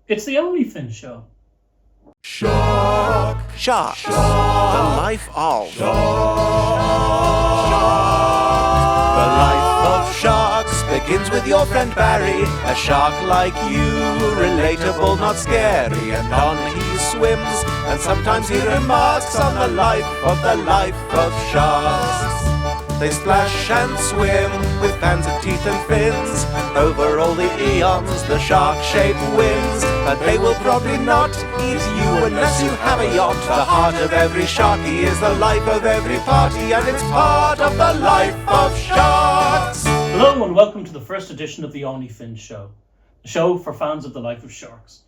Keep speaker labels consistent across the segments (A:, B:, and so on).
A: It's the OnlyFins show.
B: Shark.
C: Sharks.
B: Shark.
C: The life of.
B: The life of sharks begins with your friend Barry, a shark like you, relatable, not scary, and on he swims, and sometimes he remarks on the life of sharks. They splash and swim with fans of teeth and fins, and over all the eons the shark shape wins. But they will probably not eat you unless you have a yacht. The heart of every sharky is the life of every party, and it's part of the life of sharks.
A: Hello and welcome to the first edition of the OnlyFins show, the show for fans of the life of sharks.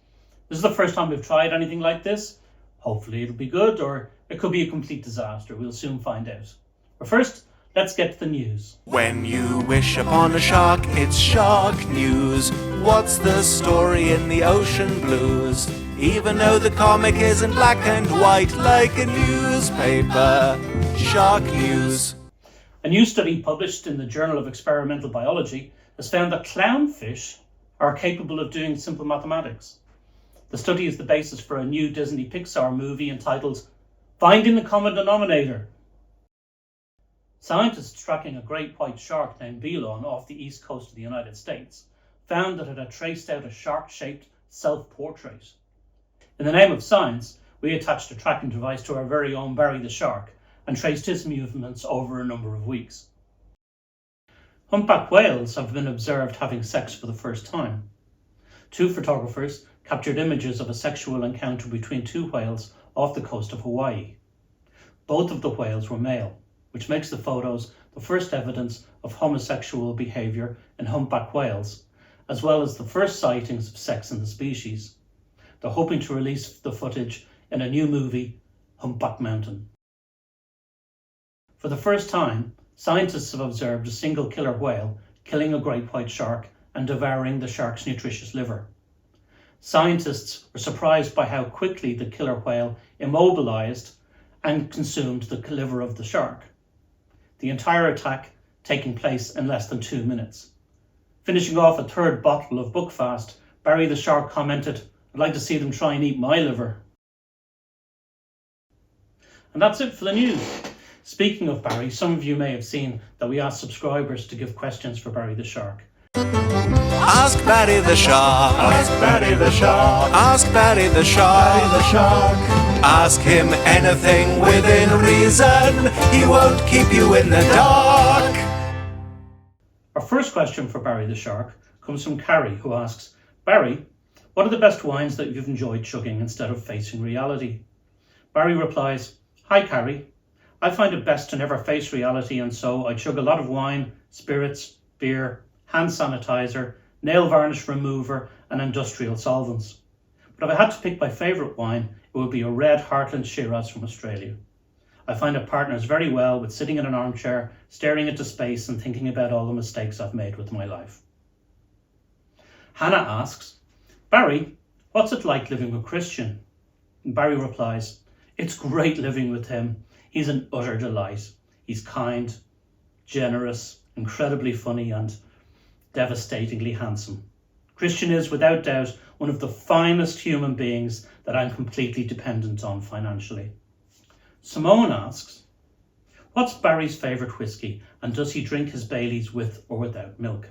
A: This is the first time we've tried anything like this. Hopefully it'll be good, or it could be a complete disaster. We'll soon find out. But first, let's get to the news.
B: When you wish upon a shark, it's shark news. What's the story in the ocean blues? Even though the comic isn't black and white like a newspaper, shark news.
A: A new study published in the Journal of Experimental Biology has found that clownfish are capable of doing simple mathematics. The study is the basis for a new Disney Pixar movie entitled Finding the Common Denominator. Scientists tracking a great white shark named Belon off the east coast of the United States found that it had traced out a shark-shaped self-portrait. In the name of science, we attached a tracking device to our very own Barry the shark and traced his movements over a number of weeks. Humpback whales have been observed having sex for the first time. Two photographers captured images of a sexual encounter between two whales off the coast of Hawaii. Both of the whales were male, which makes the photos the first evidence of homosexual behaviour in humpback whales, as well as the first sightings of sex in the species. They're hoping to release the footage in a new movie, Humpback Mountain. For the first time, scientists have observed a single killer whale killing a great white shark and devouring the shark's nutritious liver. Scientists were surprised by how quickly the killer whale immobilized and consumed the liver of the shark. The entire attack taking place in less than 2 minutes. Finishing off a third bottle of Buckfast, Barry the shark commented, "I'd like to see them try and eat my liver." And that's it for the news. Speaking of Barry, some of you may have seen that we asked subscribers to give questions for Barry the shark.
B: Ask Barry the shark.
C: Ask Barry the shark.
B: Ask Barry the shark.
C: Barry the shark.
B: Ask him anything within reason. He won't keep you in the dark.
A: Our first question for Barry the shark comes from Carrie, who asks, "Barry, what are the best wines that you've enjoyed chugging instead of facing reality?" Barry replies, "Hi Carrie, I find it best to never face reality, and so I chug a lot of wine, spirits, beer, hand sanitizer, nail varnish remover and industrial solvents. But if I had to pick my favourite wine, it would be a red Heartland Shiraz from Australia. I find it partners very well with sitting in an armchair, staring into space and thinking about all the mistakes I've made with my life." Hannah asks, "Barry, what's it like living with Christian?" And Barry replies, "It's great living with him. He's an utter delight. He's kind, generous, incredibly funny and devastatingly handsome. Christian is, without doubt, one of the finest human beings that I'm completely dependent on financially." Simone asks, "What's Barry's favourite whiskey and does he drink his Baileys with or without milk?"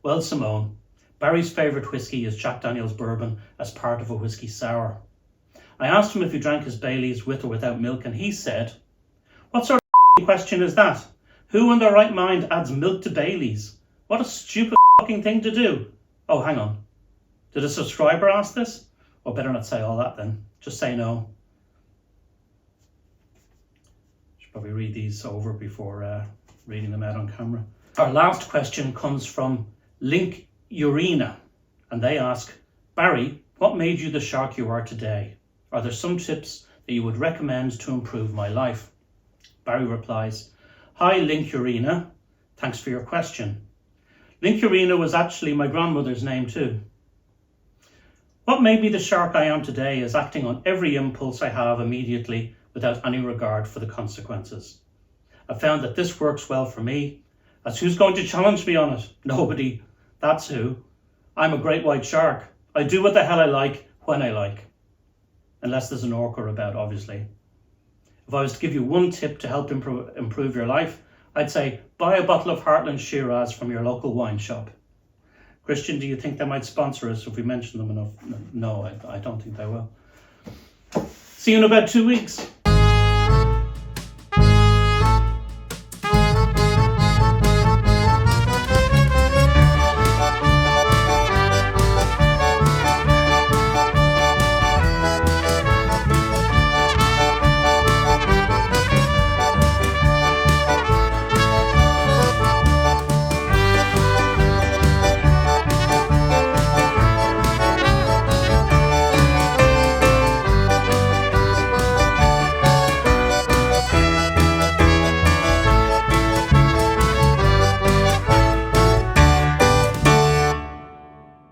A: Well, Simone, Barry's favourite whiskey is Jack Daniel's bourbon as part of a whiskey sour. I asked him if he drank his Baileys with or without milk, and he said, "What sort of question is that? Who in their right mind adds milk to Baileys? What a stupid thing to do." Oh, hang on. Did a subscriber ask this? Or better not say all that then. Just say no. Should probably read these over before reading them out on camera. Our last question comes from Link Urina, and they ask, "Barry, what made you the shark you are today? Are there some tips that you would recommend to improve my life?" Barry replies, "Hi Link Urina, thanks for your question. Link Urina was actually my grandmother's name too. What made me the shark I am today is acting on every impulse I have immediately without any regard for the consequences. I found that this works well for me, as who's going to challenge me on it? Nobody. That's who. I'm a great white shark. I do what the hell I like, when I like. Unless there's an orca about, obviously. If I was to give you one tip to help improve your life, I'd say buy a bottle of Heartland Shiraz from your local wine shop. Christian, do you think they might sponsor us if we mention them enough? No, I don't think they will. See you in about 2 weeks.